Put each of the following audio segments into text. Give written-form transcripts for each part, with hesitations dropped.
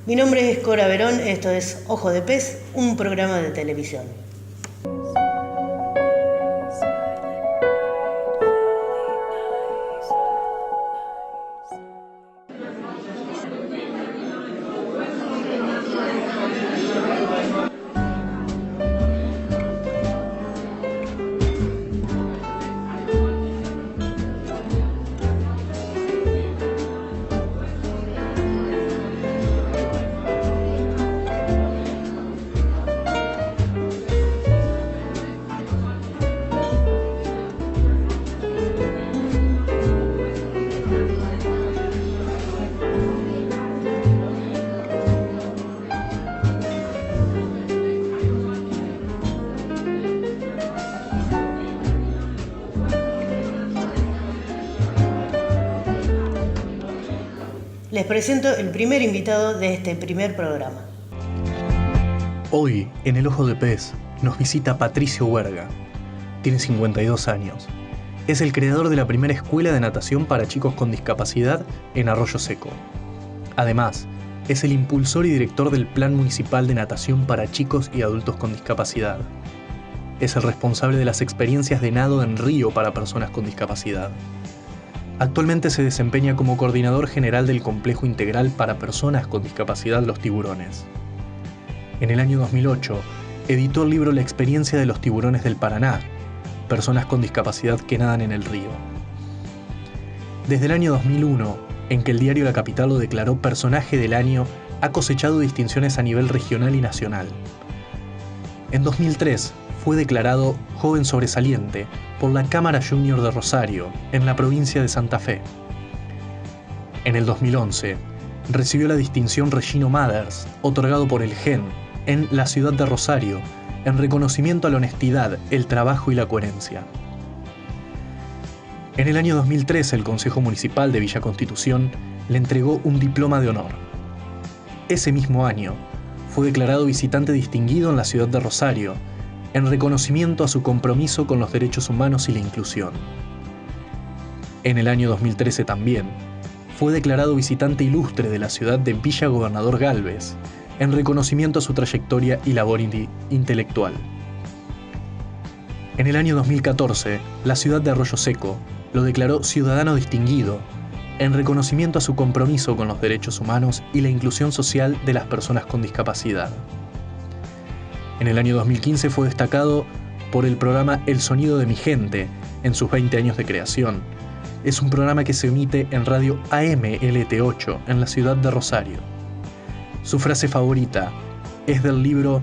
Mi nombre es Cora Verón, esto es Ojo de Pez, un programa de televisión. Les presento el primer invitado de este primer programa. Hoy, en El Ojo de Pez, nos visita Patricio Huerga. Tiene 52 años. Es el creador de la primera escuela de natación para chicos con discapacidad en Arroyo Seco. Además, es el impulsor y director del Plan Municipal de Natación para Chicos y Adultos con Discapacidad. Es el responsable de las experiencias de nado en río para personas con discapacidad. Actualmente se desempeña como coordinador general del Complejo Integral para Personas con Discapacidad Los Tiburones. En el año 2008, editó el libro La experiencia de los tiburones del Paraná, personas con discapacidad que nadan en el río. Desde el año 2001, en que el diario La Capital lo declaró Personaje del Año, ha cosechado distinciones a nivel regional y nacional. En 2003, fue declarado Joven Sobresaliente por la Cámara Junior de Rosario, en la provincia de Santa Fe. En el 2011, recibió la distinción Regino Mathers, otorgado por el GEN, en la ciudad de Rosario, en reconocimiento a la honestidad, el trabajo y la coherencia. En el año 2013, el Consejo Municipal de Villa Constitución le entregó un diploma de honor. Ese mismo año, fue declarado visitante distinguido en la ciudad de Rosario, en reconocimiento a su compromiso con los derechos humanos y la inclusión. En el año 2013 también, fue declarado visitante ilustre de la ciudad de Villa Gobernador Galvez, en reconocimiento a su trayectoria y labor intelectual. En el año 2014, la ciudad de Arroyo Seco lo declaró ciudadano distinguido, en reconocimiento a su compromiso con los derechos humanos y la inclusión social de las personas con discapacidad. En el año 2015 fue destacado por el programa El Sonido de mi Gente, en sus 20 años de creación. Es un programa que se emite en radio AM-LT8 en la ciudad de Rosario. Su frase favorita es del libro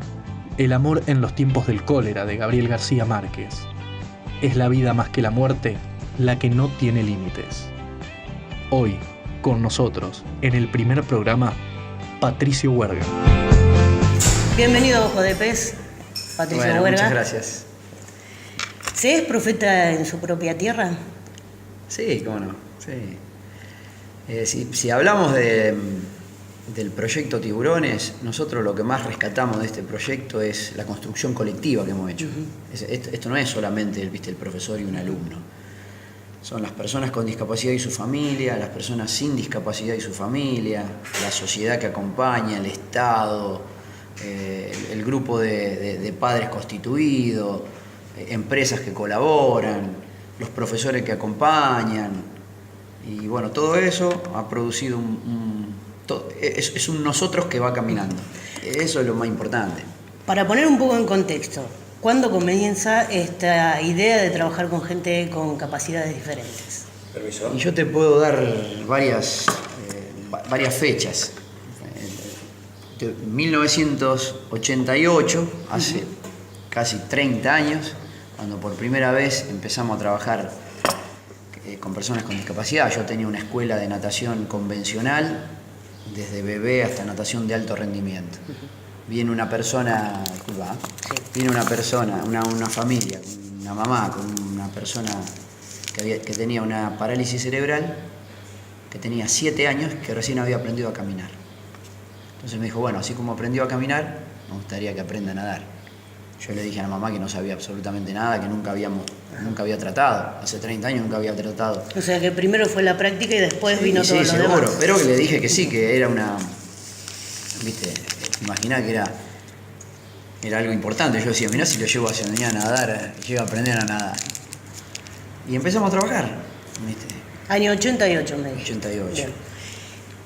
El amor en los tiempos del cólera de Gabriel García Márquez. Es la vida más que la muerte, la que no tiene límites. Hoy, con nosotros, en el primer programa, Patricio Huerga. Bienvenido a Ojo de Pez, Patricio Huerga. Muchas gracias. ¿Se es profeta en su propia tierra? Sí, cómo no. Sí. Si hablamos del proyecto Tiburones, nosotros lo que más rescatamos de este proyecto es la construcción colectiva que hemos hecho. Esto no es solamente el profesor y un alumno. Son las personas con discapacidad y su familia, las personas sin discapacidad y su familia, la sociedad que acompaña, el Estado, el grupo de padres constituidos, empresas que colaboran, los profesores que acompañan, y bueno, todo eso ha producido es un nosotros que va caminando. Eso es lo más importante. Para poner un poco en contexto, ¿cuándo comienza esta idea de trabajar con gente con capacidades diferentes? Permiso. Y yo te puedo dar varias fechas. De 1988, hace casi 30 años, cuando por primera vez empezamos a trabajar con personas con discapacidad. Yo tenía una escuela de natación convencional, desde bebé hasta natación de alto rendimiento. Viene una persona, una familia, una mamá con una persona que tenía una parálisis cerebral, que tenía 7 años, que recién había aprendido a caminar. Entonces me dijo, bueno, así como aprendió a caminar, me gustaría que aprenda a nadar. Yo le dije a la mamá que no sabía absolutamente nada, que nunca había tratado. Hace 30 años nunca había tratado. O sea que primero fue la práctica y después vino todo lo demás. Sí, seguro, pero que le dije que sí, que era una ¿viste? Imaginá que era algo importante. Yo decía, mirá si lo llevo a enseñar a nadar, llego a aprender a nadar. Y empezamos a trabajar, ¿viste? Año 88, me dijo. 88.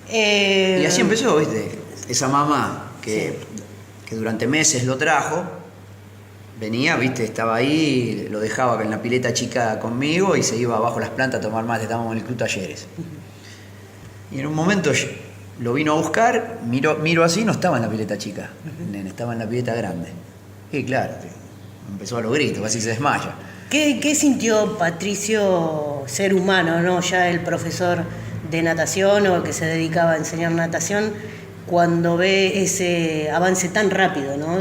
Bien. Y así empezó, ¿viste? Esa mamá que durante meses lo trajo, venía, ¿viste? Estaba ahí, lo dejaba en la pileta chica conmigo y se iba abajo las plantas a tomar mate, estábamos en el Club Talleres. Y en un momento lo vino a buscar, miro así, no estaba en la pileta chica, nene, estaba en la pileta grande. Y claro, empezó a los gritos, casi se desmaya. ¿Qué sintió Patricio, ser humano, ¿no? Ya el profesor de natación o que se dedicaba a enseñar natación, cuando ve ese avance tan rápido, ¿no?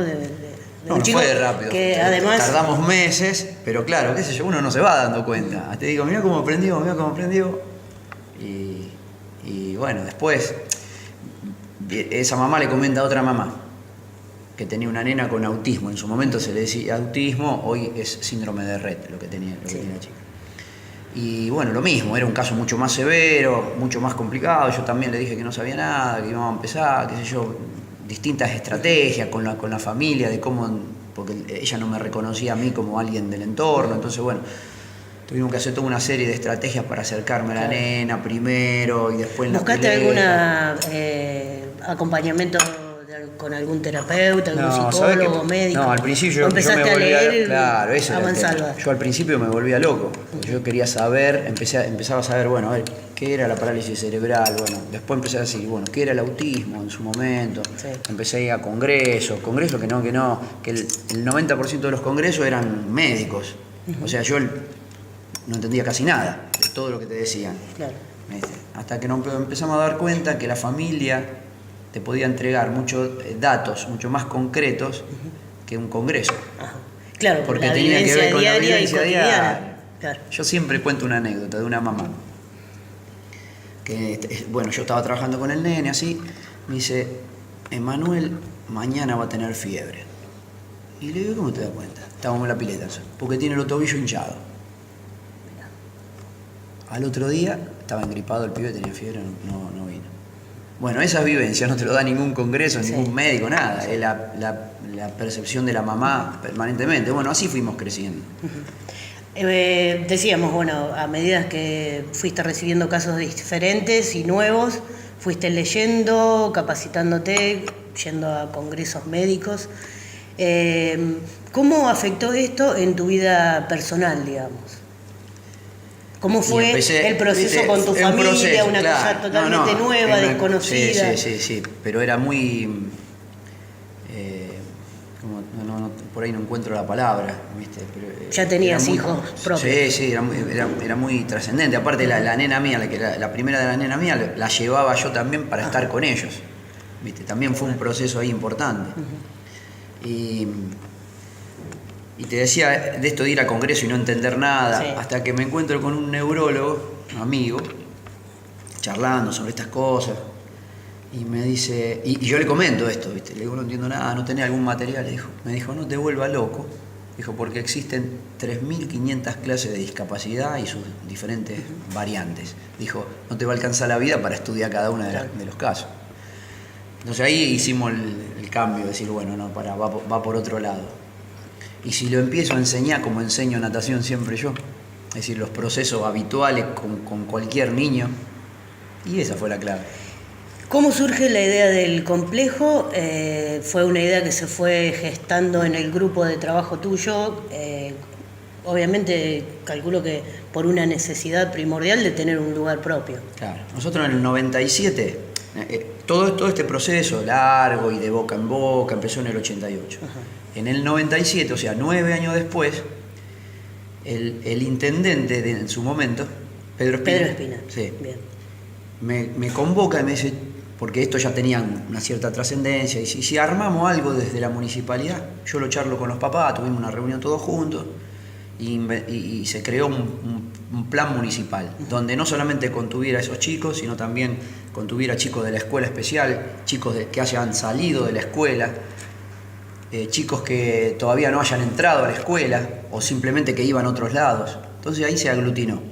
No fue rápido. Que además tardamos meses, pero claro, qué sé yo, uno no se va dando cuenta. Te digo, mirá cómo aprendió. Y bueno, después esa mamá le comenta a otra mamá que tenía una nena con autismo. En su momento se le decía autismo, hoy es síndrome de Rett lo que tenía la chica. Y bueno, lo mismo, era un caso mucho más severo, mucho más complicado. Yo también le dije que no sabía nada, que íbamos a empezar, qué sé yo, distintas estrategias con la familia, de cómo, porque ella no me reconocía a mí como alguien del entorno. Entonces, bueno, tuvimos que hacer toda una serie de estrategias para acercarme a la nena primero y después en la ¿buscaste pileta. algún acompañamiento con algún terapeuta, algún No, psicólogo, médico? No, al principio ¿O yo me empezaste a volvía, leer claro, eso a era el tema. mansalva? Yo al principio me volvía loco. Yo quería saber, empezaba a saber, bueno, a ver, qué era la parálisis cerebral, bueno, después empecé a decir, bueno, qué era el autismo en su momento. Sí. Empecé a ir a congresos que el 90% de los congresos eran médicos. O sea, yo no entendía casi nada de todo lo que te decían. Claro. Hasta que empezamos a dar cuenta que la familia te podía entregar muchos datos mucho más concretos que un congreso. Ajá. Claro, Porque la tenía que ver con la diaria y vivencia cotidiana. diaria. Claro. Yo siempre cuento una anécdota de una mamá que, bueno, yo estaba trabajando con el nene así, me dice, Emanuel mañana va a tener fiebre. Y le digo, ¿cómo te das cuenta? Estábamos en la pileta, porque tiene el tobillo hinchado. Al otro día estaba engripado el pibe, tenía fiebre, no vino. Bueno, esas vivencias no te lo da ningún congreso, ningún médico, nada. Es la percepción de la mamá permanentemente. Bueno, así fuimos creciendo. Decíamos, bueno, a medida que fuiste recibiendo casos diferentes y nuevos, fuiste leyendo, capacitándote, yendo a congresos médicos. ¿Cómo afectó esto en tu vida personal, digamos? ¿Cómo fue el proceso con tu familia? Una cosa totalmente nueva, desconocida. Sí, pero era muy... por ahí no encuentro la palabra, ¿viste? Pero, ya tenías hijos propios. Sí, era muy trascendente. Aparte la nena mía, la primera de la nena mía, la llevaba yo también para estar con ellos, ¿viste? También fue un proceso ahí importante. Y te decía de esto de ir a congreso y no entender nada, hasta que me encuentro con un neurólogo, un amigo, charlando sobre estas cosas, y me dice, y yo le comento esto, ¿viste? Le digo, no entiendo nada, no tenía algún material, me dijo, no te vuelvas loco, dijo, porque existen 3.500 clases de discapacidad y sus diferentes variantes. Dijo, no te va a alcanzar la vida para estudiar cada uno de los casos. Entonces ahí hicimos el cambio, decir, bueno, no, va por otro lado. Y si lo empiezo a enseñar como enseño natación siempre yo, es decir, los procesos habituales con cualquier niño, y esa fue la clave. ¿Cómo surge la idea del complejo? Fue una idea que se fue gestando en el grupo de trabajo tuyo, obviamente calculo que por una necesidad primordial de tener un lugar propio. Claro, nosotros en el 97, todo este proceso largo y de boca en boca empezó en el 88. Ajá. En el 97, o sea, 9 años después, el intendente en su momento, Pedro Espina, sí, bien, me convoca y me dice, porque esto ya tenía una cierta trascendencia, y si armamos algo desde la municipalidad, yo lo charlo con los papás, tuvimos una reunión todos juntos, y se creó un plan municipal, donde no solamente contuviera a esos chicos, sino también contuviera chicos de la escuela especial, chicos que hayan salido de la escuela, chicos que todavía no hayan entrado a la escuela o simplemente que iban a otros lados. Entonces ahí se aglutinó.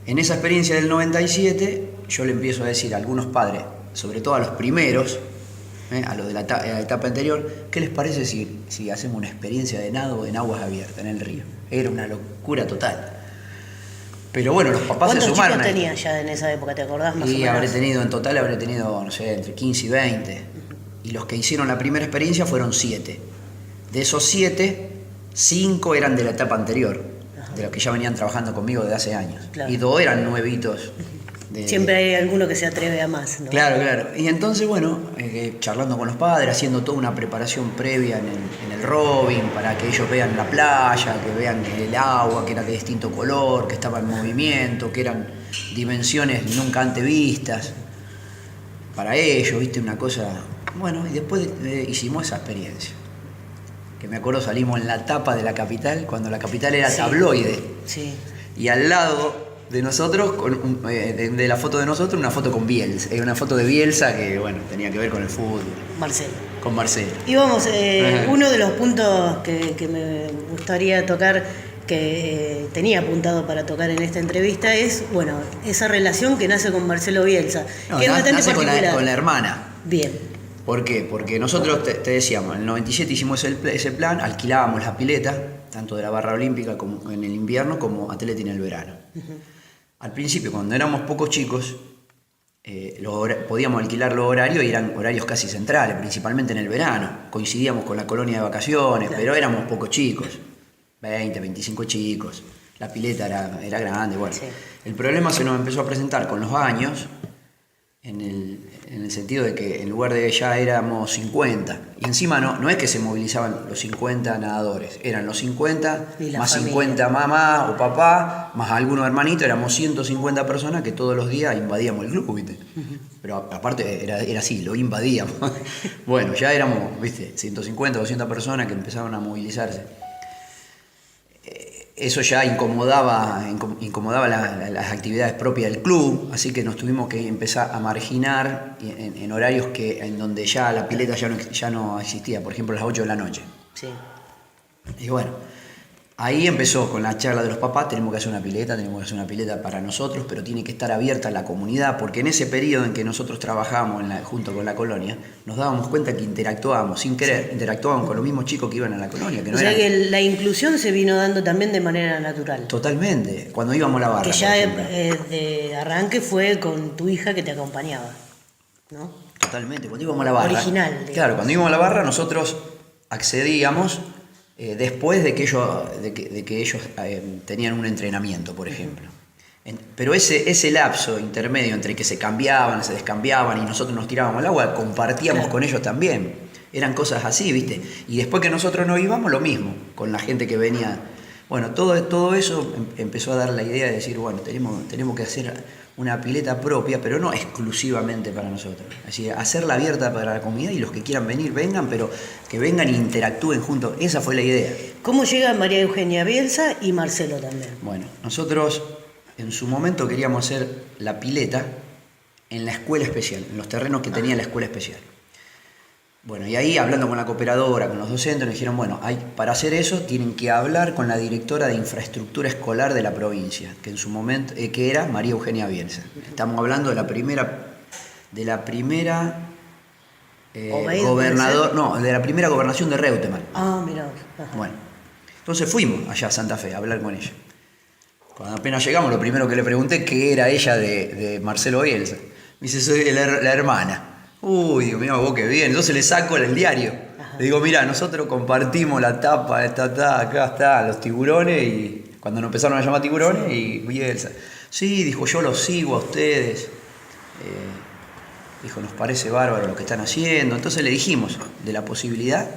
En esa experiencia del 97 yo le empiezo a decir a algunos padres, sobre todo a los primeros, a los de la etapa anterior, ¿qué les parece si hacemos una experiencia de nado en aguas abiertas, en el río? Era una locura total. Pero bueno, los papás se sumaron. ¿Cuántos chicos tenías ya en esa época? ¿Te acordás más o menos? En total habré tenido, no sé, entre 15 y 20. Y los que hicieron la primera experiencia fueron 7. De esos 7, 5 eran de la etapa anterior, de los que ya venían trabajando conmigo desde hace años. Claro. Y 2 eran nuevitos. Siempre hay alguno que se atreve a más, ¿no? Claro. Y entonces, bueno, charlando con los padres, haciendo toda una preparación previa en el Robin, para que ellos vean la playa, que vean el agua, que era de distinto color, que estaba en movimiento, que eran dimensiones nunca antes vistas. Para ellos, viste, una cosa... Bueno, y después hicimos esa experiencia. Que me acuerdo, salimos en la tapa de La Capital, cuando La Capital era tabloide. Sí. Y al lado de nosotros, de la foto de nosotros, una foto con Bielsa. Una foto de Bielsa que, bueno, tenía que ver con el fútbol. Marcelo. Con Marcelo. Y vamos, uno de los puntos que me gustaría tocar, que tenía apuntado para tocar en esta entrevista, es, bueno, esa relación que nace con Marcelo Bielsa. No, que nace con la hermana. Bien. ¿Por qué? Porque nosotros, te decíamos, en el 97 hicimos ese plan, alquilábamos la pileta, tanto de la barra olímpica como en el invierno como Atleti en el verano. Al principio, cuando éramos pocos chicos, podíamos alquilar los horarios y eran horarios casi centrales, principalmente en el verano. Coincidíamos con la colonia de vacaciones, claro. Pero éramos pocos chicos, 20, 25 chicos. La pileta era grande, bueno. Sí. El problema se nos empezó a presentar con los años, en el sentido de que en lugar de ya éramos 50, y encima no es que se movilizaban los 50 nadadores, eran los 50 más familia. 50 mamá o papá, más algunos hermanitos, éramos 150 personas que todos los días invadíamos el club, ¿viste? Pero aparte era así, lo invadíamos. Bueno, ya éramos, ¿viste? 150, 200 personas que empezaban a movilizarse. Eso ya incomodaba las actividades propias del club, así que nos tuvimos que empezar a marginar en horarios en donde ya la pileta ya no existía, por ejemplo a las 8 de la noche. Sí. Y bueno, ahí empezó con la charla de los papás, tenemos que hacer una pileta para nosotros, pero tiene que estar abierta a la comunidad, porque en ese periodo en que nosotros trabajábamos junto con la colonia, nos dábamos cuenta que interactuábamos, sin querer, interactuábamos con los mismos chicos que iban a la colonia. Que no que la inclusión se vino dando también de manera natural. Totalmente, cuando íbamos a la barra. Que ya de arranque fue con tu hija que te acompañaba, ¿no? Totalmente, cuando íbamos a la barra. Original. Digamos. Claro, cuando íbamos a la barra nosotros accedíamos después de que ellos tenían un entrenamiento, por ejemplo. Pero ese lapso intermedio entre que se cambiaban, se descambiaban y nosotros nos tirábamos al agua, compartíamos con ellos también. Eran cosas así, ¿viste? Y después que nosotros nos íbamos, lo mismo, con la gente que venía. Bueno, todo eso empezó a dar la idea de decir, bueno, tenemos que hacer una pileta propia, pero no exclusivamente para nosotros. Así, hacerla abierta para la comunidad y los que quieran venir, vengan, pero que vengan e interactúen juntos. Esa fue la idea. ¿Cómo llega María Eugenia Bielsa y Marcelo también? Bueno, nosotros en su momento queríamos hacer la pileta en la escuela especial, en los terrenos que tenía la escuela especial. Bueno, y ahí hablando con la cooperadora, con los docentes, nos dijeron, bueno, para hacer eso tienen que hablar con la directora de infraestructura escolar de la provincia, que en su momento, que era María Eugenia Bielsa. Estamos hablando de la primera gobernación de Reutemann. Ah, mirá. Bueno, entonces fuimos allá a Santa Fe a hablar con ella. Cuando apenas llegamos, lo primero que le pregunté, ¿qué era ella de Marcelo Bielsa? Me dice, soy la hermana. Uy, digo, mira vos qué bien. Entonces le saco el diario. Ajá. Le digo, mira, nosotros compartimos la tapa, acá está, los tiburones, y cuando nos empezaron a llamar tiburones, y Bielsa. Sí, dijo, yo los sigo a ustedes. Dijo, nos parece bárbaro lo que están haciendo. Entonces le dijimos de la posibilidad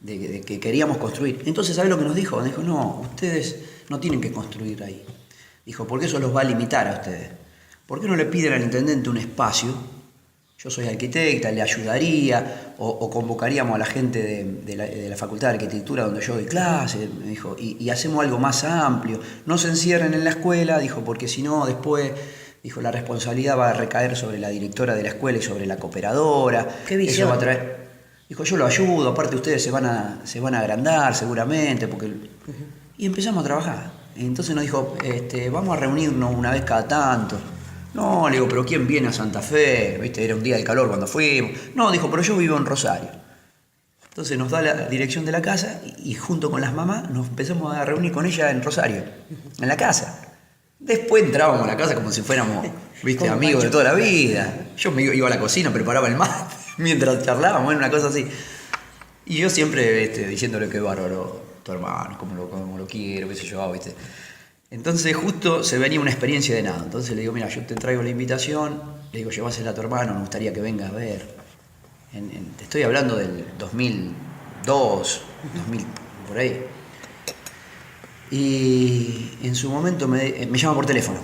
de que queríamos construir. Entonces, ¿sabés lo que nos dijo? Nos dijo, no, ustedes no tienen que construir ahí. Dijo, porque eso los va a limitar a ustedes. ¿Por qué no le piden al intendente un espacio? Yo soy arquitecta, le ayudaría, o convocaríamos a la gente de la Facultad de Arquitectura donde yo doy clase, me dijo, y hacemos algo más amplio. No se encierren en la escuela, dijo, porque si no, después, dijo, la responsabilidad va a recaer sobre la directora de la escuela y sobre la cooperadora. ¿Qué visión? Eso va a traer... Dijo, yo lo ayudo, aparte ustedes se van a agrandar seguramente, porque... Y empezamos a trabajar. Entonces nos dijo, vamos a reunirnos una vez cada tanto. No, le digo, pero ¿quién viene a Santa Fe? ¿Viste? Era un día de calor cuando fuimos. No, dijo, pero yo vivo en Rosario. Entonces nos da la dirección de la casa y junto con las mamás nos empezamos a reunir con ella en Rosario, en la casa. Después entrábamos a la casa como si fuéramos, viste, amigos de toda la vida. Yo me iba a la cocina, preparaba el mate mientras charlábamos, bueno, una cosa así. Y yo siempre diciéndole que bárbaro tu hermano, como lo quiero, qué sé yo, viste. Entonces justo se venía una experiencia de nado. Entonces le digo, mira, yo te traigo la invitación, le digo, llevásela a tu hermano, me gustaría que venga a ver. Te estoy hablando del 2002, 2000, por ahí. Y en su momento me llama por teléfono,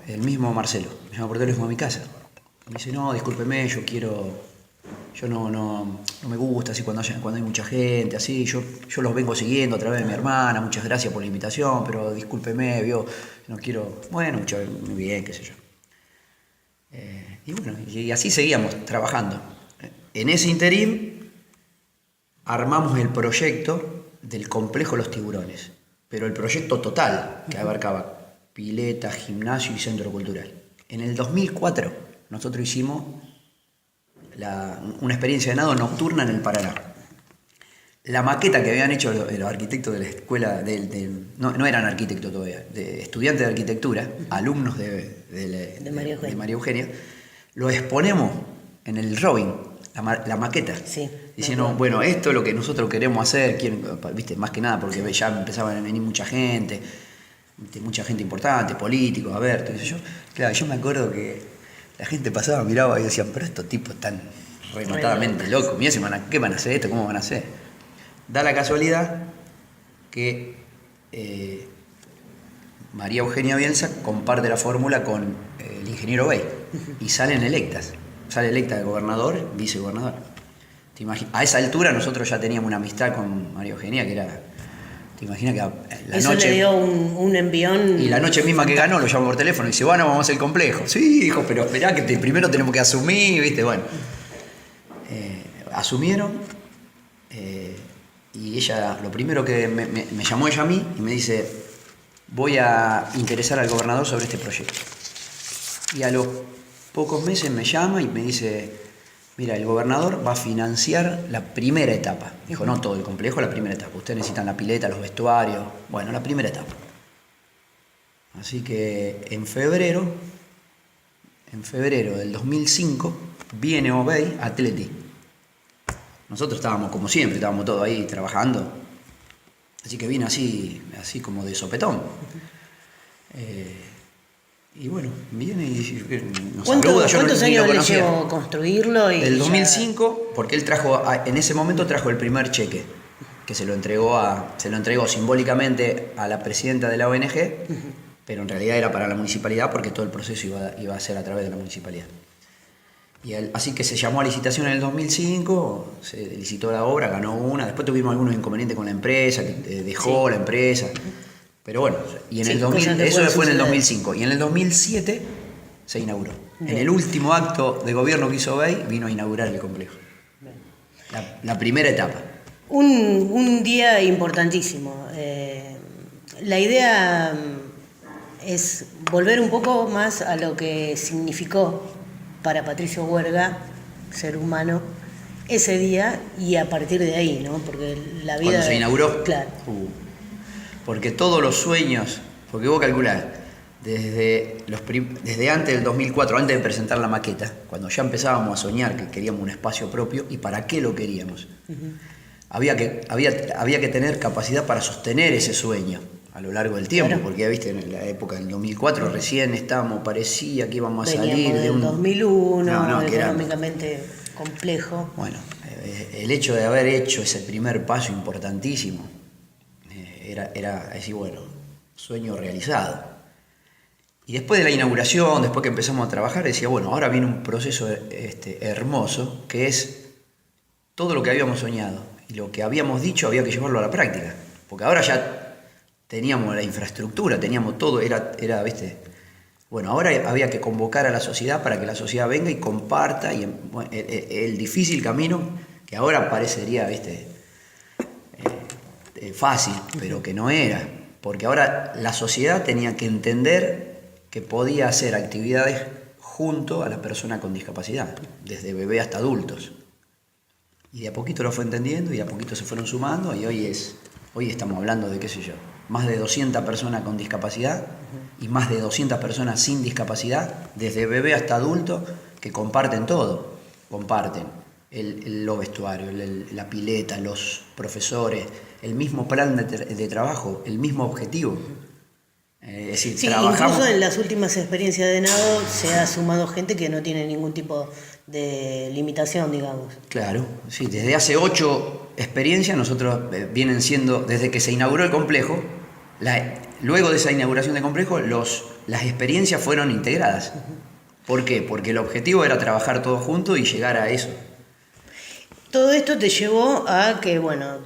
el mismo Marcelo, me llama por teléfono a mi casa. Me dice, no, discúlpeme, yo no me gusta así cuando hay mucha gente, así, yo los vengo siguiendo a través de mi hermana, muchas gracias por la invitación, pero discúlpeme, no quiero, bueno, muy bien, qué sé yo. Y bueno, y así seguíamos trabajando. En ese interín armamos el proyecto del complejo Los Tiburones, pero el proyecto total, que abarcaba pileta, gimnasio y centro cultural. En el 2004 nosotros hicimos una experiencia de nado nocturna en el Paraná. La maqueta que habían hecho los arquitectos de la escuela, no eran arquitectos todavía, de estudiantes de arquitectura, alumnos de María Eugenia, lo exponemos en el Robin, la maqueta, sí, diciendo, bueno, esto es lo que nosotros queremos hacer, viste, más que nada porque ya empezaban a venir mucha gente importante, políticos, a ver, todo eso. Claro, yo me acuerdo que la gente pasaba, miraba y decían, pero estos tipos están rematadamente locos, mirá, ¿qué van a hacer esto? ¿Cómo van a hacer? Da la casualidad que María Eugenia Bielsa comparte la fórmula con el ingeniero Bey y salen electas. Sale electa de gobernador, vicegobernador. A esa altura nosotros ya teníamos una amistad con María Eugenia que era... ¿Te imaginas que la eso noche... le dio un envión... Y la noche misma que ganó lo llamó por teléfono y dice, bueno, vamos a hacer el complejo. Sí, dijo, pero esperá que primero tenemos que asumir, ¿viste? Bueno. Asumieron y ella, lo primero que me llamó ella a mí y me dice, voy a interesar al gobernador sobre este proyecto. Y a los pocos meses me llama y me dice, mira, el gobernador va a financiar la primera etapa. Dijo, no todo el complejo, la primera etapa. Ustedes necesitan la pileta, los vestuarios. Bueno, la primera etapa. Así que en febrero del 2005, viene Obey a Atleti. Nosotros estábamos como siempre, estábamos todos ahí trabajando. Así que vine así como de sopetón. Y bueno, viene y nos saluda. ¿Cuántos años le llevó construirlo? Del 2005, porque él en ese momento trajo el primer cheque, que se lo entregó simbólicamente a la presidenta de la ONG, pero en realidad era para la municipalidad porque todo el proceso iba a ser a través de la municipalidad. Así que se llamó a licitación en el 2005, se licitó la obra, ganó una, después tuvimos algunos inconvenientes con la empresa, que dejó la empresa. Pero bueno, y en eso fue en el 2005. Y en el 2007 se inauguró. Bien. En el último acto de gobierno que hizo Bey, vino a inaugurar el complejo. La primera etapa. Un día importantísimo. La idea es volver un poco más a lo que significó para Patricio Huerga, ser humano, ese día y a partir de ahí, ¿no? Porque la vida... Cuando se inauguró. Claro. Porque todos los sueños, porque vos calculás, desde antes del 2004, antes de presentar la maqueta, cuando ya empezábamos a soñar que queríamos un espacio propio y para qué lo queríamos, había que tener capacidad para sostener ese sueño a lo largo del tiempo, claro. Porque ya viste, en la época del 2004 recién parecía que íbamos a salir de un... 2001, económicamente complejo. Bueno, el hecho de haber hecho ese primer paso importantísimo, era decir, bueno, sueño realizado. Y después de la inauguración, después que empezamos a trabajar, decía, bueno, ahora viene un proceso hermoso, que es todo lo que habíamos soñado y lo que habíamos dicho había que llevarlo a la práctica. Porque ahora ya teníamos la infraestructura, teníamos todo, ¿viste? Bueno, ahora había que convocar a la sociedad para que la sociedad venga y comparta el difícil camino que ahora parecería, ¿viste? Fácil, pero que no era, porque ahora la sociedad tenía que entender que podía hacer actividades junto a la persona con discapacidad, desde bebé hasta adultos. Y de a poquito lo fue entendiendo y de a poquito se fueron sumando y hoy estamos hablando de, qué sé yo, más de 200 personas con discapacidad y más de 200 personas sin discapacidad, desde bebé hasta adulto, que comparten todo. Comparten los vestuarios, la pileta, los profesores, el mismo plan de trabajo, el mismo objetivo. Es decir, sí, trabajamos... incluso en las últimas experiencias de nado se ha sumado gente que no tiene ningún tipo de limitación, digamos. Claro, sí, desde hace 8 experiencias nosotros vienen siendo, desde que se inauguró el complejo, luego de esa inauguración del complejo, las experiencias fueron integradas. ¿Por qué? Porque el objetivo era trabajar todos juntos y llegar a eso. Todo esto te llevó a que, bueno,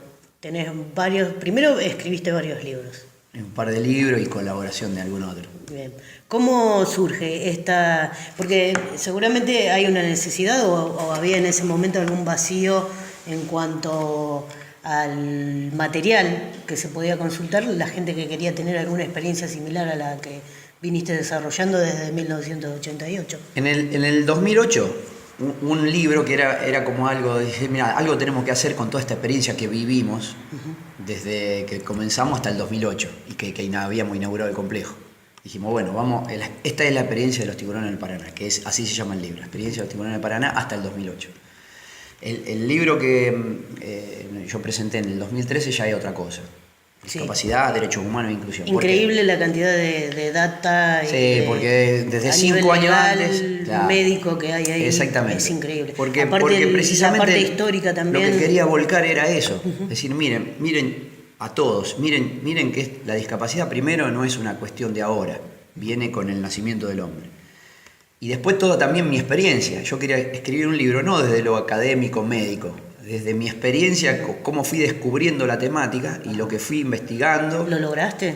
primero escribiste varios libros. Un par de libros y colaboración de algún otro. Bien. ¿Cómo surge esta...? Porque seguramente hay una necesidad o había en ese momento algún vacío en cuanto al material que se podía consultar, la gente que quería tener alguna experiencia similar a la que viniste desarrollando desde 1988. En el 2008, un libro que era como algo, dije, mira, algo tenemos que hacer con toda esta experiencia que vivimos desde que comenzamos hasta el 2008 y que habíamos inaugurado el complejo. Dijimos, bueno, esta es la experiencia de los tiburones del Paraná, que así se llama el libro, la experiencia de los tiburones del Paraná hasta el 2008. El libro que yo presenté en el 2013 ya es otra cosa. Discapacidad, derechos humanos e inclusión. Increíble la cantidad de data. Sí, porque desde 5 años antes. Claro, médico que hay ahí. Exactamente. Es increíble. Porque la precisamente parte histórica también. Lo que quería volcar era eso. Es decir, miren a todos, miren que la discapacidad primero no es una cuestión de ahora, viene con el nacimiento del hombre. Y después todo también mi experiencia. Yo quería escribir un libro no desde lo académico, médico, desde mi experiencia, cómo fui descubriendo la temática y lo que fui investigando. ¿Lo lograste?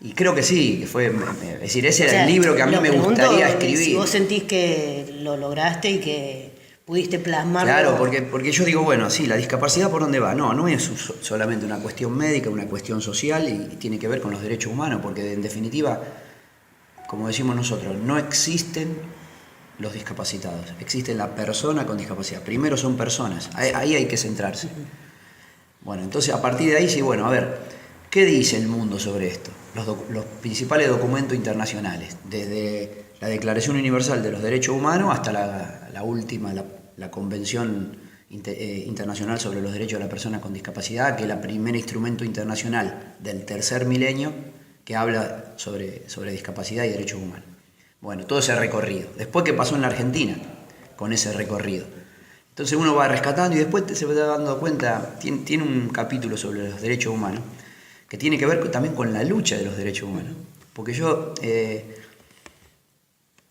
Y creo que sí, que fue, es decir, ese era el libro que a mí me gustaría escribir. Si vos sentís que lo lograste y que pudiste plasmarlo. Claro, porque yo digo, bueno, sí, la discapacidad por dónde va. No es solamente una cuestión médica, una cuestión social y tiene que ver con los derechos humanos, porque en definitiva, como decimos nosotros, no existen los discapacitados, existe la persona con discapacidad. Primero son personas, ahí hay que centrarse. Bueno, entonces a partir de ahí sí, bueno, a ver, ¿qué dice el mundo sobre esto? Los principales documentos internacionales, desde la Declaración Universal de los Derechos Humanos hasta la última, la Convención Internacional sobre los Derechos de la Persona con Discapacidad, que es el primer instrumento internacional del tercer milenio que habla sobre discapacidad y derechos humanos. Bueno, todo ese recorrido. Después, ¿qué pasó en la Argentina con ese recorrido? Entonces uno va rescatando y después se va dando cuenta, tiene un capítulo sobre los derechos humanos, que tiene que ver también con la lucha de los derechos humanos. Porque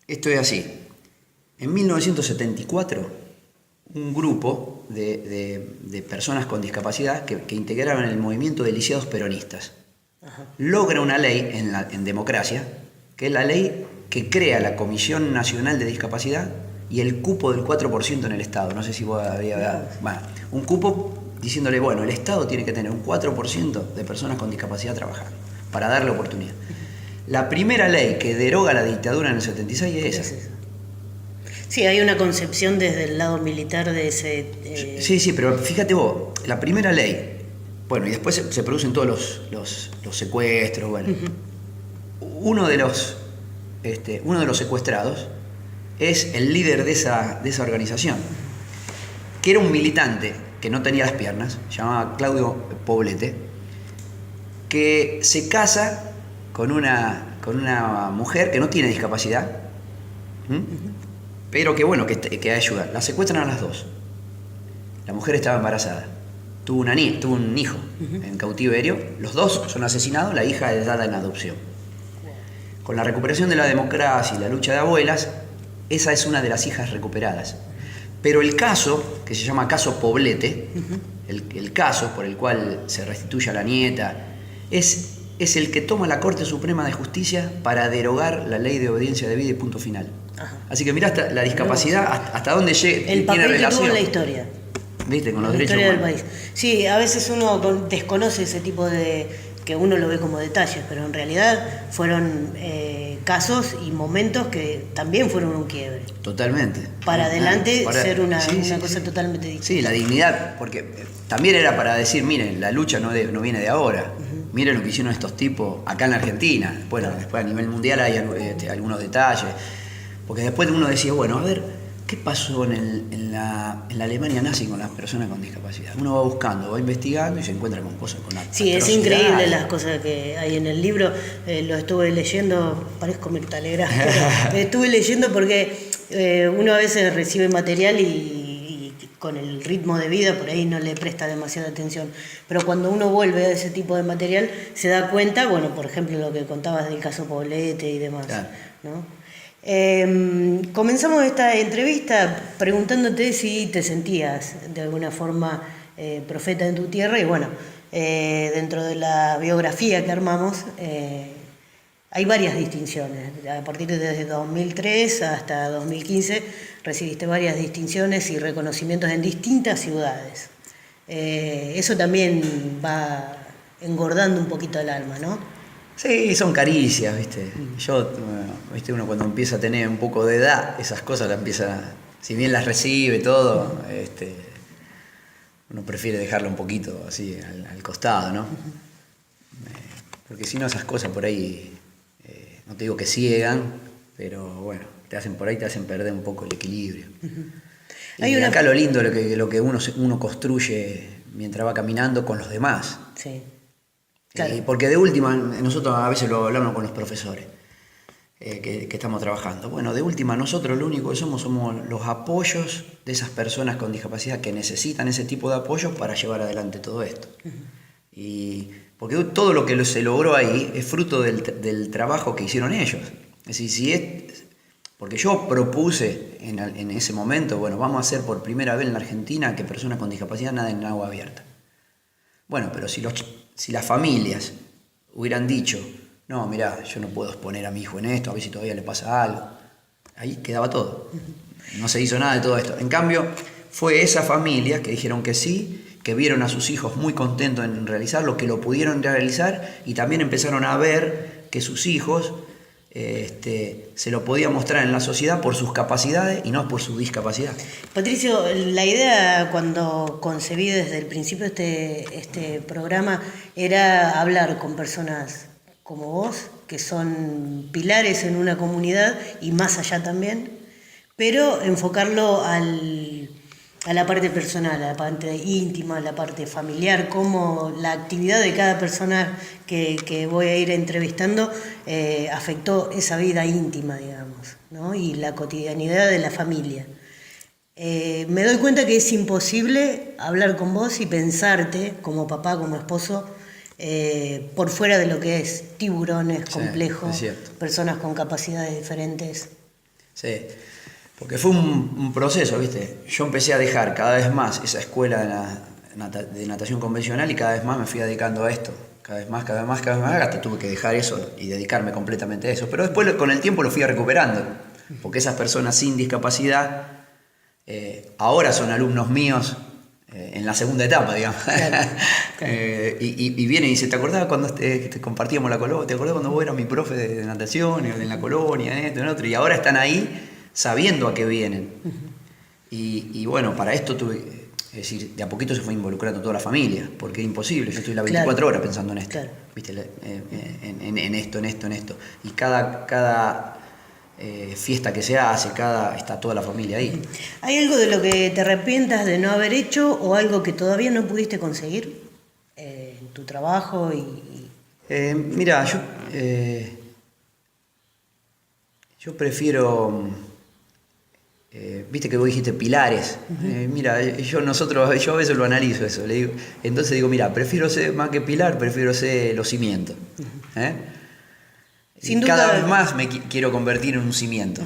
esto es así. En 1974, un grupo de personas con discapacidad que integraban el movimiento de lisiados peronistas logra una ley en democracia, que es la ley que crea la Comisión Nacional de Discapacidad y el cupo del 4% en el Estado. No sé si vos un cupo diciéndole, bueno, el Estado tiene que tener un 4% de personas con discapacidad trabajando para darle oportunidad. La primera ley que deroga la dictadura en el 76 es esa. Sí, hay una concepción desde el lado militar de ese... Sí, pero fíjate vos, la primera ley, bueno, y después se producen todos los secuestros, bueno. Uno de los secuestrados es el líder de esa organización, que era un militante que no tenía las piernas, se llamaba Claudio Poblete, que se casa con una mujer que no tiene discapacidad, pero que ayuda. La secuestran a las dos. La mujer estaba embarazada, tuvo un hijo en cautiverio, los dos son asesinados, la hija es dada en adopción. Con la recuperación de la democracia y la lucha de abuelas, esa es una de las hijas recuperadas. Pero el caso, que se llama caso Poblete, el caso por el cual se restituye a la nieta, es el que toma la Corte Suprema de Justicia para derogar la ley de obediencia debida y punto final. Así que mirá la discapacidad, hasta dónde llega, el papel tiene relación. Que tuvo en la historia. ¿Viste? Con los la derechos historia humanos. del país. Sí, a veces uno desconoce ese tipo de que uno lo ve como detalles, pero en realidad fueron casos y momentos que también fueron un quiebre. Totalmente. Para adelante ser una cosa totalmente distinta. Sí, la dignidad, porque también era para decir, miren, la lucha no viene de ahora. Miren lo que hicieron estos tipos acá en la Argentina. Bueno, después a nivel mundial hay algunos detalles. Porque después uno decía, bueno, a ver, ¿qué pasó en la Alemania nazi con las personas con discapacidad? Uno va buscando, va investigando y se encuentra con cosas, con sí, es increíble las cosas que hay en el libro. Lo estuve leyendo, parezco Mirta Legrand, pero estuve leyendo porque uno a veces recibe material y con el ritmo de vida por ahí no le presta demasiada atención. Pero cuando uno vuelve a ese tipo de material se da cuenta, bueno, por ejemplo, lo que contabas del caso Poblete y demás, claro, ¿no? Comenzamos esta entrevista preguntándote si te sentías de alguna forma profeta en tu tierra y bueno, dentro de la biografía que armamos hay varias distinciones. A partir de desde 2003 hasta 2015 recibiste varias distinciones y reconocimientos en distintas ciudades. Eso también va engordando un poquito el alma, ¿no? Sí, son caricias, ¿viste? ¿Viste? Uno cuando empieza a tener un poco de edad, esas cosas las empieza, si bien las recibe todo, uno prefiere dejarlo un poquito así al costado, ¿no? Porque si no esas cosas por ahí, no te digo que ciegan, pero bueno, te hacen perder un poco el equilibrio. Y acá lo lindo lo que uno construye mientras va caminando con los demás. Sí. Claro. Porque de última, nosotros a veces lo hablamos con los profesores que estamos trabajando. Bueno, de última, nosotros lo único que somos los apoyos de esas personas con discapacidad que necesitan ese tipo de apoyos para llevar adelante todo esto. Y porque todo lo que se logró ahí es fruto del trabajo que hicieron ellos. Es decir, porque yo propuse en ese momento, bueno, vamos a hacer por primera vez en la Argentina que personas con discapacidad naden en agua abierta. Bueno, pero si las familias hubieran dicho, no, mirá, yo no puedo exponer a mi hijo en esto, a ver si todavía le pasa algo, ahí quedaba todo. No se hizo nada de todo esto. En cambio, fue esas familias que dijeron que sí, que vieron a sus hijos muy contentos en realizarlo, que lo pudieron realizar y también empezaron a ver que sus hijos se lo podía mostrar en la sociedad por sus capacidades y no por su discapacidad. Patricio, la idea cuando concebí desde el principio este programa era hablar con personas como vos, que son pilares en una comunidad y más allá también, pero enfocarlo a la parte personal, a la parte íntima, a la parte familiar, cómo la actividad de cada persona que voy a ir entrevistando afectó esa vida íntima, digamos, ¿no? Y la cotidianidad de la familia. Me doy cuenta que es imposible hablar con vos y pensarte como papá, como esposo, por fuera de lo que es Tiburones, Complejo, personas con capacidades diferentes. Sí. Porque fue un proceso, ¿viste? Yo empecé a dejar cada vez más esa escuela de natación convencional y cada vez más me fui dedicando a esto. Cada vez más, hasta tuve que dejar eso y dedicarme completamente a eso. Pero después con el tiempo lo fui recuperando. Porque esas personas sin discapacidad ahora son alumnos míos en la segunda etapa, digamos. Claro. Y vienen y dicen, ¿te acordás cuando te compartíamos la colonia? ¿Te acordás cuando vos eras mi profe de natación en la colonia, en esto, en otro? Y ahora están ahí sabiendo a qué vienen. Y bueno, para esto es decir, de a poquito se fue involucrando toda la familia, porque es imposible, yo estoy las 24 horas pensando en esto, ¿viste? En esto. Y cada fiesta que se hace, está toda la familia ahí. ¿Hay algo de lo que te arrepientas de no haber hecho o algo que todavía no pudiste conseguir en tu trabajo? Mira, yo prefiero... viste que vos dijiste pilares. Mira, yo a veces lo analizo eso. Le digo, entonces digo, mira, prefiero ser más que pilar, prefiero ser los cimientos. Sin duda, cada vez más me quiero convertir en un cimiento.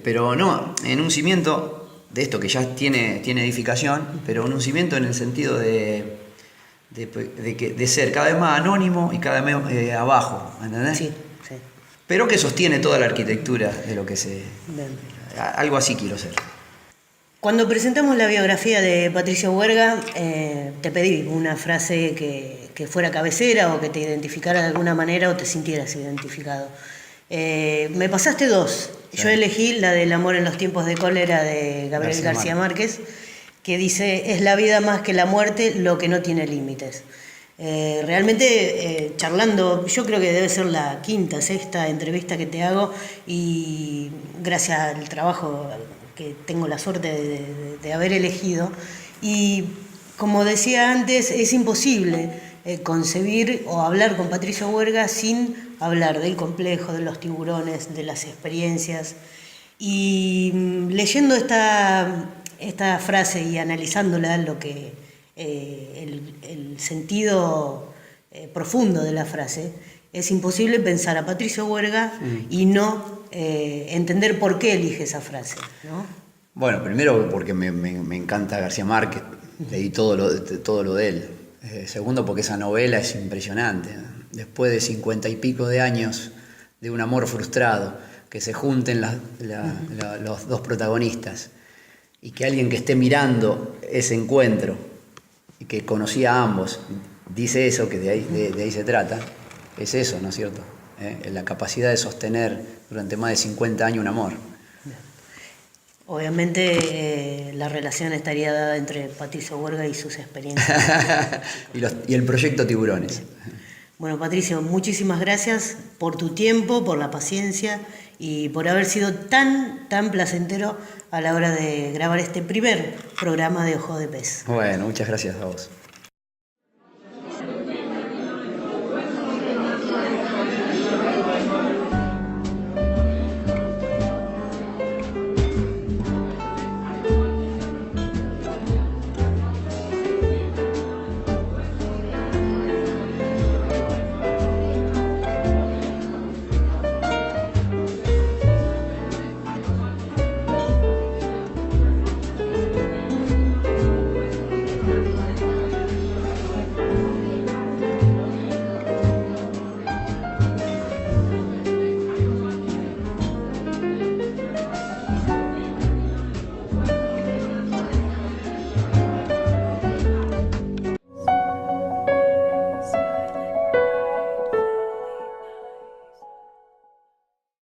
Pero no, en un cimiento de esto que ya tiene edificación, pero en un cimiento en el sentido de ser cada vez más anónimo y cada vez más abajo. ¿Entendés? Sí. Pero que sostiene toda la arquitectura de lo que se... Bien. Algo así quiero ser. Cuando presentamos la biografía de Patricio Huerga, te pedí una frase que fuera cabecera o que te identificara de alguna manera o te sintieras identificado. Me pasaste dos. Sí. Yo elegí la del amor en los tiempos de cólera de Gabriel García Márquez, que dice, es la vida más que la muerte lo que no tiene límites. Realmente charlando, yo creo que debe ser la quinta, sexta entrevista que te hago y gracias al trabajo que tengo la suerte de haber elegido. Y como decía antes, es imposible concebir o hablar con Patricio Huerga sin hablar del complejo, de los tiburones, de las experiencias. Y leyendo esta frase y analizándola, lo que el sentido profundo de la frase, es imposible pensar a Patricio Huerga y no entender por qué elige esa frase, ¿no? Bueno, primero porque me encanta García Márquez, leí todo lo de él. Segundo porque esa novela es impresionante. Después de 50 y pico de años de un amor frustrado, que se junten los dos protagonistas y que alguien que esté mirando ese encuentro y que conocía a ambos dice eso, que de ahí se trata, es eso, ¿no es cierto? La capacidad de sostener durante más de 50 años un amor. Obviamente la relación estaría dada entre Patricio Huerga y sus experiencias. y el proyecto Tiburones. Bueno, Patricio, muchísimas gracias por tu tiempo, por la paciencia y por haber sido tan placentero a la hora de grabar este primer programa de Ojo de Pez. Bueno, muchas gracias a vos.